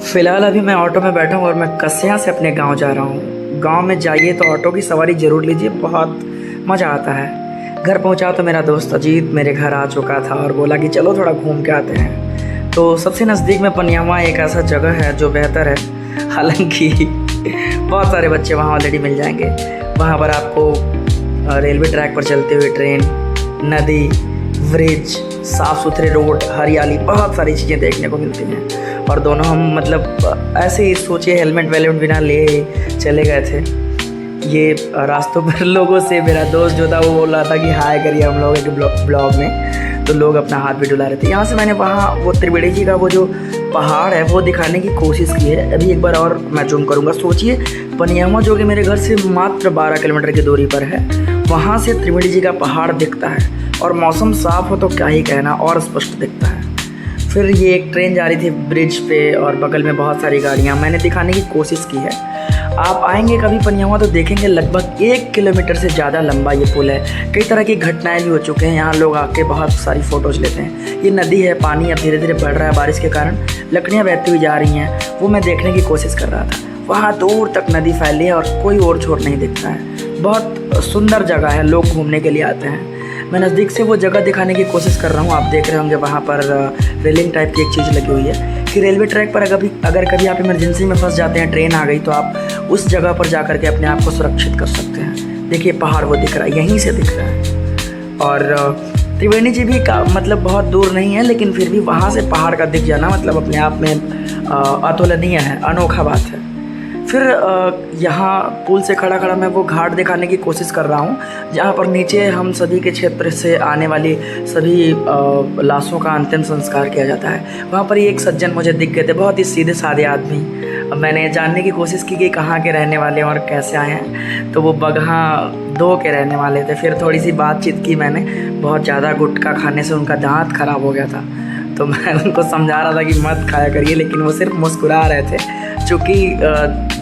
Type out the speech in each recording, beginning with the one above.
फ़िलहाल अभी मैं ऑटो में बैठा हूँ और मैं कस्या से अपने गांव जा रहा हूँ। गांव में जाइए तो ऑटो की सवारी ज़रूर लीजिए, बहुत मज़ा आता है। घर पहुँचा तो मेरा दोस्त अजीत मेरे घर आ चुका था और बोला कि चलो थोड़ा घूम के आते हैं। तो सबसे नज़दीक में पनियावा एक ऐसा जगह है जो बेहतर है। हालांकि बहुत सारे बच्चे वहाँ ऑलरेडी मिल जाएंगे। वहाँ पर आपको रेलवे ट्रैक पर चलते हुए ट्रेन, नदी, ब्रिज, साफ़ सुथरे रोड, हरियाली, बहुत सारी चीज़ें देखने को मिलती हैं। और दोनों हम मतलब ऐसे ही सोचिए हेलमेट वेलमेट बिना ले चले गए थे। ये रास्तों पर लोगों से मेरा दोस्त जो था वो बोल रहा था कि हाय करिए हम लोग एक ब्लॉग में, तो लोग अपना हाथ भी डुला रहे थे। यहाँ से मैंने वहाँ वो त्रिवेणी जी का वो जो पहाड़ है वो दिखाने की कोशिश की है। अभी एक बार और मैं जूम करूँगा। सोचिए पनियावा जो कि मेरे घर से मात्र 12 किलोमीटर की दूरी पर है, वहाँ से त्रिवेणी जी का पहाड़ दिखता है और मौसम साफ़ हो तो क्या ही कहना, और स्पष्ट दिखता है। फिर ये एक ट्रेन जा रही थी ब्रिज पे और बगल में बहुत सारी गाड़ियाँ, मैंने दिखाने की कोशिश की है। आप आएंगे कभी पनियावा तो देखेंगे लगभग 1 किलोमीटर से ज़्यादा लंबा ये पुल है। कई तरह की घटनाएं भी हो चुके हैं, यहाँ लोग आके बहुत सारी फ़ोटोज़ लेते हैं। ये नदी है, पानी अब धीरे धीरे बढ़ रहा है बारिश के कारण, लकड़ियाँ बहती हुई जा रही हैं, वो मैं देखने की कोशिश कर रहा था। वहाँ दूर तक नदी फैली है और कोई और छोर नहीं दिखता है। बहुत सुंदर जगह है, लोग घूमने के लिए आते हैं। मैं नज़दीक से वो जगह दिखाने की कोशिश कर रहा हूँ। आप देख रहे होंगे वहाँ पर रेलिंग टाइप की एक चीज़ लगी हुई है कि रेलवे ट्रैक पर अगर कभी आप इमरजेंसी में फंस जाते हैं, ट्रेन आ गई, तो आप उस जगह पर जा कर के अपने आप को सुरक्षित कर सकते हैं। देखिए पहाड़ वो दिख रहा है, यहीं से दिख रहा है। और त्रिवेणी जी भी का मतलब बहुत दूर नहीं है, लेकिन फिर भी वहाँ से पहाड़ का दिख जाना मतलब अपने आप में अतुलनीय है, अनोखा बात है। फिर यहाँ पुल से खड़ा मैं वो घाट दिखाने की कोशिश कर रहा हूँ जहाँ पर नीचे हम सभी के क्षेत्र से आने वाली सभी लाशों का अंतिम संस्कार किया जाता है। वहाँ पर एक सज्जन मुझे दिख गए थे, बहुत ही सीधे साधे आदमी। मैंने जानने की कोशिश की कि कहाँ के रहने वाले हैं और कैसे आए हैं, तो वो बगहा 2 के रहने वाले थे। फिर थोड़ी सी बातचीत की मैंने, बहुत ज़्यादा गुटखा खाने से उनका दांत खराब हो गया था, तो मैं उनको समझा रहा था कि मत खाया करिए, लेकिन वो सिर्फ मुस्कुरा रहे थे। चूँकि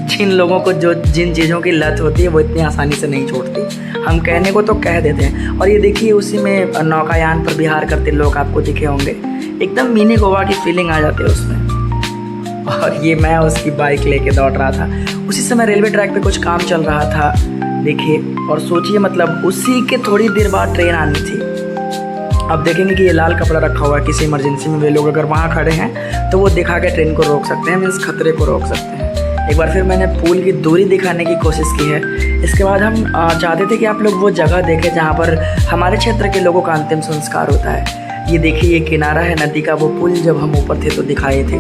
जिन लोगों को जिन चीज़ों की लत होती है वो इतनी आसानी से नहीं छोड़ती, हम कहने को तो कह देते हैं। और ये देखिए उसी में नौकायान पर विहार करते लोग आपको दिखे होंगे, एकदम मिनी गोवा की फीलिंग आ जाती है उसमें। और ये मैं उसकी बाइक लेके दौड़ रहा था। उसी समय रेलवे ट्रैक पे कुछ काम चल रहा था, देखिए। और सोचिए मतलब उसी के थोड़ी देर बाद ट्रेन आनी थी। अब देखेंगे कि ये लाल कपड़ा रखा हुआ है, किसी इमरजेंसी में वे लोग अगर वहाँ खड़े हैं तो वो दिखा के ट्रेन को रोक सकते हैं, मीन्स खतरे को रोक सकते हैं। एक बार फिर मैंने पुल की दूरी दिखाने की कोशिश की है। इसके बाद हम चाहते थे कि आप लोग वो जगह देखें जहाँ पर हमारे क्षेत्र के लोगों का अंतिम संस्कार होता है। ये देखिए ये किनारा है नदी का, वो पुल जब हम ऊपर थे तो दिखाए थे।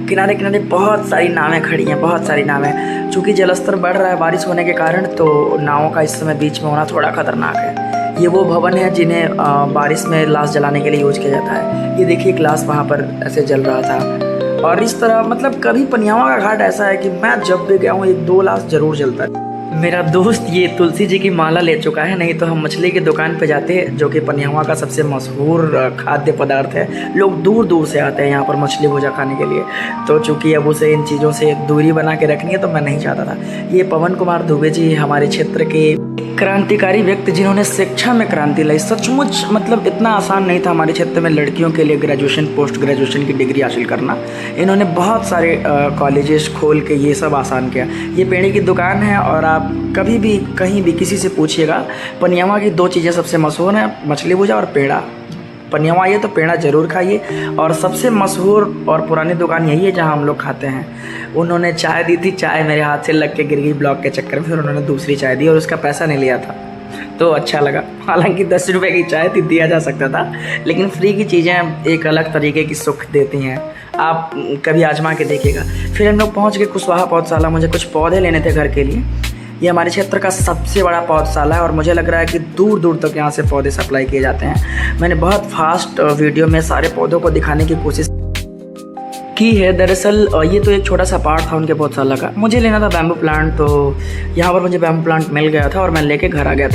किनारे किनारे बहुत सारी नावें खड़ी हैं, बहुत सारी नावें। चूँकि जलस्तर बढ़ रहा है बारिश होने के कारण, तो नावों का इस समय बीच में होना थोड़ा खतरनाक है। ये वो भवन है जिन्हें बारिश में लाश जलाने के लिए यूज किया जाता है। ये देखिए एक लाश वहाँ पर ऐसे जल रहा था। और इस तरह मतलब कभी पनियावा का घाट ऐसा है कि मैं जब भी गया हूँ 1-2 लाश जरूर जलता है। मेरा दोस्त ये तुलसी जी की माला ले चुका है, नहीं तो हम मछली की दुकान पे जाते हैं, जो कि पनियावा का सबसे मशहूर खाद्य पदार्थ है। लोग दूर दूर से आते हैं यहाँ पर मछली भुजा खाने के लिए। तो चूँकि अब उसे इन चीज़ों से दूरी बना के रखनी है, तो मैं नहीं चाहता था। ये पवन कुमार दुबे जी हमारे क्षेत्र के क्रांतिकारी व्यक्ति जिन्होंने शिक्षा में क्रांति लाई। सचमुच मतलब इतना आसान नहीं था हमारे क्षेत्र में लड़कियों के लिए ग्रेजुएशन पोस्ट ग्रेजुएशन की डिग्री हासिल करना। इन्होंने बहुत सारे कॉलेजेस खोल के ये सब आसान किया। ये पेड़े की दुकान है और आप कभी भी कहीं भी किसी से पूछिएगा, पनियावा की 2 चीज़ें सबसे मशहूर हैं, मछली भुजा और पेड़ा। पनियावा आइए तो पेड़ा ज़रूर खाइए। और सबसे मशहूर और पुरानी दुकान यही है जहाँ हम लोग खाते हैं। उन्होंने चाय दी थी, चाय मेरे हाथ से लग के गिर गई ब्लॉक के चक्कर में। फिर उन्होंने दूसरी चाय दी और उसका पैसा नहीं लिया था, तो अच्छा लगा। हालांकि 10 रुपये की चाय थी, दिया जा सकता था, लेकिन फ्री की चीज़ें एक अलग तरीके की सुख देती हैं। आप कभी आजमा के देखिएगा। फिर हम लोग पहुँच गए कुशवाहा पौधशाला। मुझे कुछ पौधे लेने थे घर के लिए। ये हमारे क्षेत्र का सबसे बड़ा पौधशाला है और मुझे लग रहा है कि दूर दूर तक यहाँ से पौधे सप्लाई किए जाते हैं। मैंने बहुत फास्ट वीडियो में सारे पौधों को दिखाने की कोशिश की है। दरअसल ये तो एक छोटा सा पार्ट था उनके पौधशाला का। मुझे लेना था बैम्बू प्लांट, तो यहाँ पर मुझे बैम्बू प्लांट मिल गया था और मैं लेके घर आ गया था।